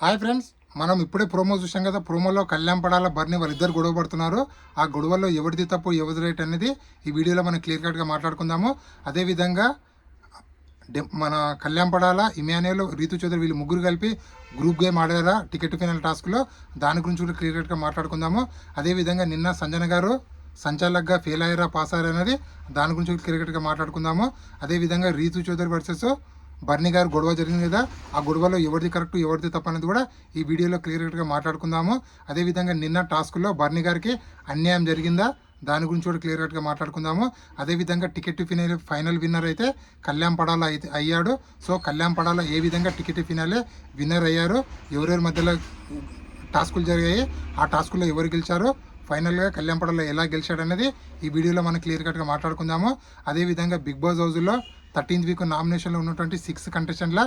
Hi friends, మనం ఇప్పుడే promo చూసాం కదా. ప్రోమోలో కళ్యాణ్ పడాల బర్ని వాళ్ళిద్దరు గొడవ పడుతున్నారు. ఆ గొడవల్లో ఎవరిది తప్పు ఎవరిది రైట్ అనేది ఈ వీడియోలో మనం క్లియర్ కట్గా మాట్లాడుకుందాము. అదేవిధంగా మన కళ్యాణ్ పడాల, ఇమాన్యుయల్, రీతు చౌదరి వీళ్ళు ముగ్గురు కలిపి గ్రూప్ గేమ్ ఆడారా టికెట్ ఫైనల్ టాస్క్లో, దాని గురించి కూడా క్లియర్ కట్గా మాట్లాడుకుందాము. అదేవిధంగా నిన్న సంజన గారు సంచాలక్గా ఫెయిల్ అయ్యారా పాస్ అయ్యారా అనేది దాని గురించి క్లియర్ కట్గా మాట్లాడుకుందాము. అదేవిధంగా రీతు చౌదరి వర్సెస్ బర్నీ గారు గొడవ జరిగింది కదా, ఆ గొడవలో ఎవరిది కరెక్ట్ ఎవరిది తప్పు అనేది కూడా ఈ వీడియోలో క్లియర్గా మాట్లాడుకుందాము. అదేవిధంగా నిన్న టాస్క్లో బర్నీ గారికి అన్యాయం జరిగిందా దాని గురించి కూడా క్లియర్ కట్గా మాట్లాడుకుందాము. అదేవిధంగా టికెట్ ఫైనల్ విన్నర్ అయితే కళ్యాణ్ పడాల అయితే అయ్యాడు. సో కళ్యాణ్ పడాల ఏ విధంగా టికెట్ ఫినాలే విన్నర్ అయ్యారు, ఎవరెవరి మధ్యలో టాస్కులు జరిగాయి, ఆ టాస్కుల్లో ఎవరు గెలిచారు, ఫైనల్గా కళ్యాణ్ పడాల ఎలా గెలిచాడు అనేది ఈ వీడియోలో మనం క్లియర్ కట్గా మాట్లాడుకుందాము. అదేవిధంగా బిగ్ బాస్ హౌస్లో 13th వీక్ నామినేషన్లో ఉన్నటువంటి 6 కంటెస్టెంట్ల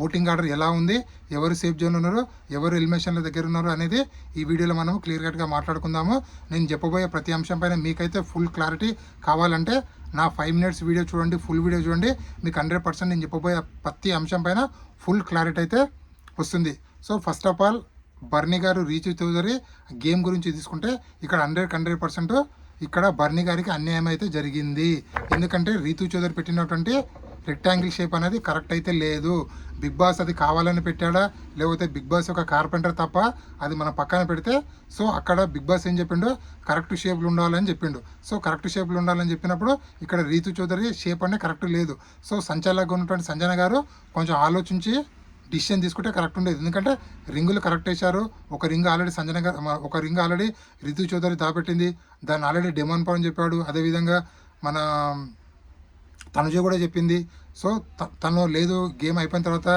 ఓటింగ్ ఆర్డర్ ఎలా ఉంది, ఎవరు సేఫ్ జోన్ ఉన్నారు, ఎవరు ఎలిమినేషన్ల దగ్గర ఉన్నారు అనేది ఈ వీడియోలో మనం క్లియర్ కట్గా మాట్లాడుకుందాము. నేను చెప్పబోయే ప్రతి అంశం పైన మీకైతే ఫుల్ క్లారిటీ కావాలంటే నా 5 minutes వీడియో చూడండి, ఫుల్ వీడియో చూడండి. మీకు 100% నేను చెప్పబోయే ప్రతి అంశం పైన ఫుల్ క్లారిటీ అయితే వస్తుంది. సో ఫస్ట్ ఆఫ్ ఆల్ బర్నీ గారు రీతు చౌదరి గేమ్ గురించి తీసుకుంటే ఇక్కడ 100% ఇక్కడ బర్నీ గారికి అన్యాయం అయితే జరిగింది. ఎందుకంటే రీతు చౌదరి పెట్టినటువంటి రెక్టాంగిల్ షేప్ అనేది కరెక్ట్ అయితే లేదు. బిగ్ బాస్ అది కావాలని పెట్టాడా, లేకపోతే బిగ్ బాస్ ఒక కార్పెంటర్ తప్ప అది మన పక్కన పెడితే, సో అక్కడ బిగ్ బాస్ ఏం చెప్పిండు, కరెక్ట్ షేప్లు ఉండాలని చెప్పిండు. సో కరెక్ట్ షేప్లు ఉండాలని చెప్పినప్పుడు ఇక్కడ రీతు చౌదరి షేప్ అనేది కరెక్ట్ లేదు. సో సంచాలకుగా ఉన్నటువంటి సంజన గారు కొంచెం ఆలోచించి డిసిషన్ తీసుకుంటే కరెక్ట్ ఉండేది. ఎందుకంటే రింగులు కరెక్ట్ వేశారు. ఒక రింగ్ ఆల్రెడీ సంజన గారు, ఒక రింగ్ ఆల్రెడీ రితు చౌదరి దాపెట్టింది, దాన్ని ఆల్రెడీ డెమాన్ పవన్ చెప్పాడు. అదేవిధంగా మన తనుజ కూడా చెప్పింది. సో తను లేదు గేమ్ అయిపోయిన తర్వాత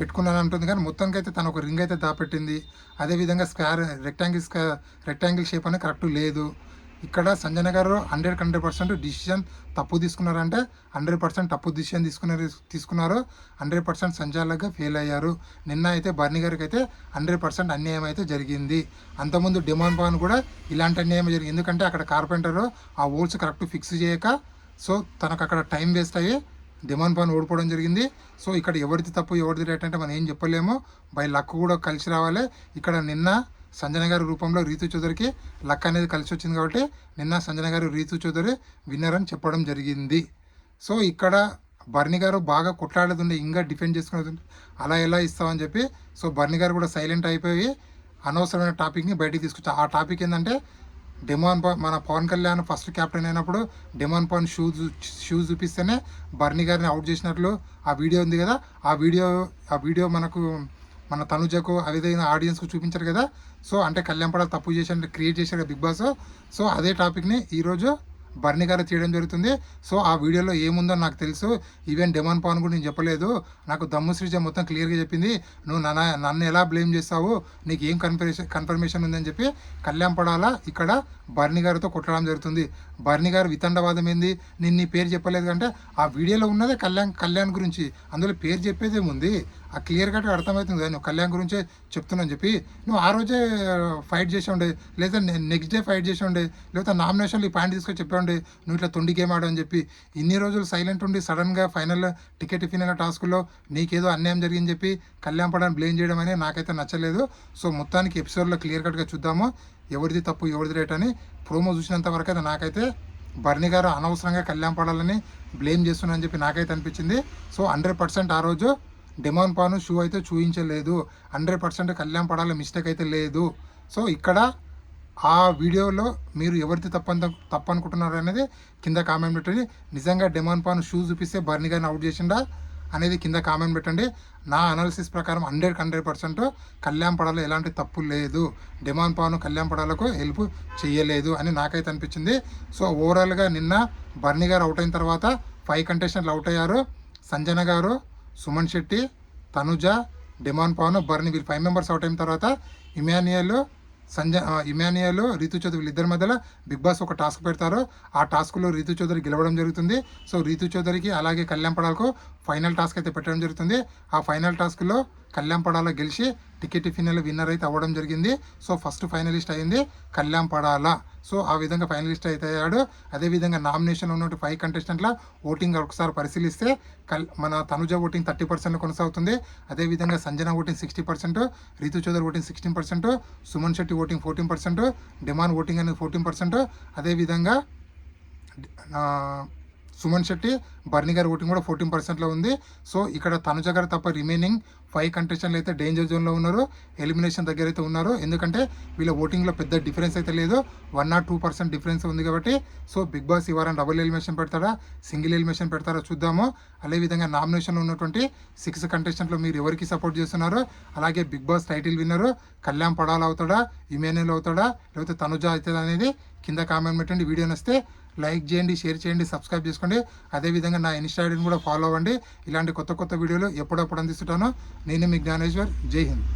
పెట్టుకున్నాను అంటుంది, కానీ మొత్తానికి అయితే తను ఒక రింగ్ అయితే దాపెట్టింది. అదేవిధంగా రెక్టాంగిల్ షేప్ అనేది కరెక్ట్ లేదు. ఇక్కడ సంజన గారు 100% డిసిషన్ తప్పు తీసుకున్నారంటే 100% తప్పు డిసిషన్ తీసుకున్నారు. 100% సంచాలకుగా ఫెయిల్ అయ్యారు. నిన్న అయితే బర్నీ గారికి అయితే 100% అన్యాయం అయితే జరిగింది. అంతకుముందు డిమాండ్ పవన్ కూడా ఇలాంటి అన్యాయం జరిగింది. ఎందుకంటే అక్కడ కార్పెంటర్ ఆ హోల్స్ కరెక్ట్ ఫిక్స్ చేయక, సో తనకు అక్కడ టైం వేస్ట్ అయ్యి డిమాండ్ పవన్ ఓడిపోవడం జరిగింది. సో ఇక్కడ ఎవరిది తప్పు ఎవరిది రైట్ అంటే మనం ఏం చెప్పలేము. బై లక్ కూడా కలిసి రావాలి. ఇక్కడ నిన్న సంజన గారి రూపంలో రీతు చౌదరికి లక్ అనేది కలిసి వచ్చింది కాబట్టి నిన్న సంజన గారు రీతు చౌదరి విన్నర్ అని చెప్పడం జరిగింది. సో ఇక్కడ బర్నీ గారు బాగా కొట్లాడేది ఇంకా డిఫెండ్ చేసుకునేది అలా ఎలా ఇస్తామని చెప్పి, సో బర్నీ గారు కూడా సైలెంట్ అయిపోయి అనవసరమైన టాపిక్ని బయటికి తీసుకొచ్చారు. ఆ టాపిక్ ఏంటంటే మన పవన్ కళ్యాణ్ ఫస్ట్ క్యాప్టెన్ అయినప్పుడు డిమాండ్ పవన్ షూస్ చూపిస్తేనే బర్నీ గారిని అవుట్ చేసినట్లు ఆ వీడియో ఉంది కదా. ఆ వీడియో మనకు మన తనుజకు అదేవిధంగా ఆడియన్స్కు చూపించారు కదా. సో అంటే కళ్యాణ్ పడాల తప్పు చేసి క్రియేట్ చేశారు కదా బిగ్ బాస్. సో అదే టాపిక్ని ఈరోజు బర్నీ గారు తీయడం జరుగుతుంది. సో ఆ వీడియోలో ఏముందో నాకు తెలుసు. ఈవెన్ డిమాండ్ పవన్ కూడా నేను చెప్పలేదు. నాకు దమ్ము శ్రీజ మొత్తం క్లియర్గా చెప్పింది, నువ్వు నన్ను ఎలా బ్లేమ్ చేస్తావు, నీకు ఏం కన్ఫర్మేషన్ ఉందని చెప్పి కళ్యాణ్ పడాల ఇక్కడ బర్నీ గారితో కొట్టడం జరుగుతుంది. బర్నీ గారు వితండవాదం ఏంది, నేను నీ పేరు చెప్పలేదు అంటే ఆ వీడియోలో ఉన్నదే కళ్యాణ్ గురించి, అందులో పేరు చెప్పేది ఏముంది, ఆ క్లియర్ కట్గా అర్థమవుతుంది కదా. నువ్వు కళ్యాణ్ గురించే చెప్తున్నాను చెప్పి నువ్వు ఆ రోజే ఫైట్ చేసి ఉండే, లేదా నెక్స్ట్ డే ఫైట్ చేసి ఉండే, లేకపోతే నామినేషన్లు ఈ పాయింట్ తీసుకొని చెప్పి ఉండే, నువ్వు ఇట్లా తొండి గేమ్ ఆడని చెప్పి ఇన్ని రోజులు సైలెంట్ ఉండి సడన్గా టికెట్ ఫైనల్ టాస్క్లో నీకేదో అన్యాయం జరిగిందని చెప్పి కళ్యాణ్ పడాన్ని బ్లేమ్ చేయడం అనేది నాకైతే నచ్చలేదు. సో మొత్తానికి ఎపిసోడ్లో క్లియర్ కట్గా చూద్దాము ఎవరిది తప్పు ఎవరిది రైట్ అని. ప్రోమో చూసినంత వరకు అయితే నాకైతే బర్నీ గారు అనవసరంగా కళ్యాణ్ పడాలని బ్లేమ్ చేస్తున్నారని చెప్పి నాకైతే అనిపించింది. సో 100% ఆ రోజు డిమాండ్ పవన్ షూ అయితే చూపించలేదు. 100% కళ్యాణ్ పడాల మిస్టేక్ అయితే లేదు. సో ఇక్కడ ఆ వీడియోలో మీరు ఎవరిది తప్పు అనుకుంటున్నారు అనేది కింద కామెంట్ పెట్టండి. నిజంగా డిమాండ్ పవన్ షూ చూపిస్తే బర్నీ గారిని అవుట్ చేసిండా అనేది కింద కామెంట్ పెట్టండి. నా అనాలిసిస్ ప్రకారం 100% కళ్యాణ్ పడాల ఎలాంటి తప్పు లేదు. డిమాండ్ పవన్ కళ్యాణ్ పడాలకు హెల్ప్ చేయలేదు అని నాకైతే అనిపించింది. సో ఓవరాల్గా నిన్న బర్నీ గారు అవుట్ అయిన తర్వాత 5 కంటెస్టెంట్లు అవుట్ అయ్యారు. సంజన గారు, సుమన్ శెట్టి, తనుజ, డిమాండ్ పవన్, బర్నీ వీళ్ళు 5 మెంబర్స్ అవుట్ అయిన తర్వాత ఇమాన్యుయల్, రీతు చౌదరి వీళ్ళిద్దరి మధ్యలో బిగ్ బాస్ ఒక టాస్క్ పెడతారు. ఆ టాస్క్లో రీతు చౌదరి గెలవడం జరుగుతుంది. సో రీతు చౌదరికి అలాగే కళ్యాణ్ పడాలకు ఫైనల్ టాస్క్ అయితే పెట్టడం జరుగుతుంది. ఆ ఫైనల్ టాస్క్లో కళ్యాణ్ పడాల గెలిచి టికెట్ ఫినల్ విన్నర్ అయితే అవ్వడం జరిగింది. సో ఫస్ట్ ఫైనలిస్ట్ అయింది కళ్యాణ్ పడాల. సో ఆ విధంగా ఫైనలిస్ట్ అయితే అయ్యాడు. అదేవిధంగా నామినేషన్ ఉన్నటువంటి 5 కంటెస్టెంట్ల ఓటింగ్ ఒకసారి పరిశీలిస్తే మన తనుజ ఓటింగ్ 30% కొనసాగుతుంది. అదేవిధంగా Sanjana voting 60%, Ritu Chaudhary voting 16%, Suman Shetty voting 14%, Demon voting అనేది 14%, అదేవిధంగా సుమన్ శెట్టి బర్ని గారి ఓటింగ్ కూడా 14%లో ఉంది. సో ఇక్కడ తనుజ గారు తప్ప రిమైనింగ్ 5 కంటెస్టెంట్లు అయితే డేంజర్ జోన్లో ఉన్నారు, ఎలిమినేషన్ దగ్గర అయితే ఉన్నారు. ఎందుకంటే వీళ్ళ ఓటింగ్లో పెద్ద డిఫరెన్స్ అయితే లేదు, 1 or 2% డిఫరెన్స్ ఉంది కాబట్టి. సో బిగ్ బాస్ ఈ వారం డబుల్ ఎలిమినేషన్ పెడతారా, సింగిల్ ఎలిమినేషన్ పెడతారా చూద్దాము. అదేవిధంగా నామినేషన్లో ఉన్నటువంటి 6 కంటెస్టెంట్లు మీరు ఎవరికి సపోర్ట్ చేస్తున్నారు, అలాగే బిగ్ బాస్ టైటిల్ విన్నరు కళ్యాణ్ పడాల అవుతాడా, ఇమాన్యుయల్ అవుతాడా, లేకపోతే తనుజ అవుతుందా అనేది కింద కామెంట్ పెట్టండి. వీడియో నచ్చితే లైక్ చేయండి, షేర్ చేయండి, సబ్స్క్రైబ్ చేసుకోండి. అదేవిధంగా నా ఇన్స్టా ఐడిని కూడా ఫాలో అవ్వండి. ఇలాంటి కొత్త కొత్త వీడియోలు ఎప్పుడప్పుడు అందిస్తుంటాను. నేను మీ జ్ఞానేశ్వర్. జై హింద్.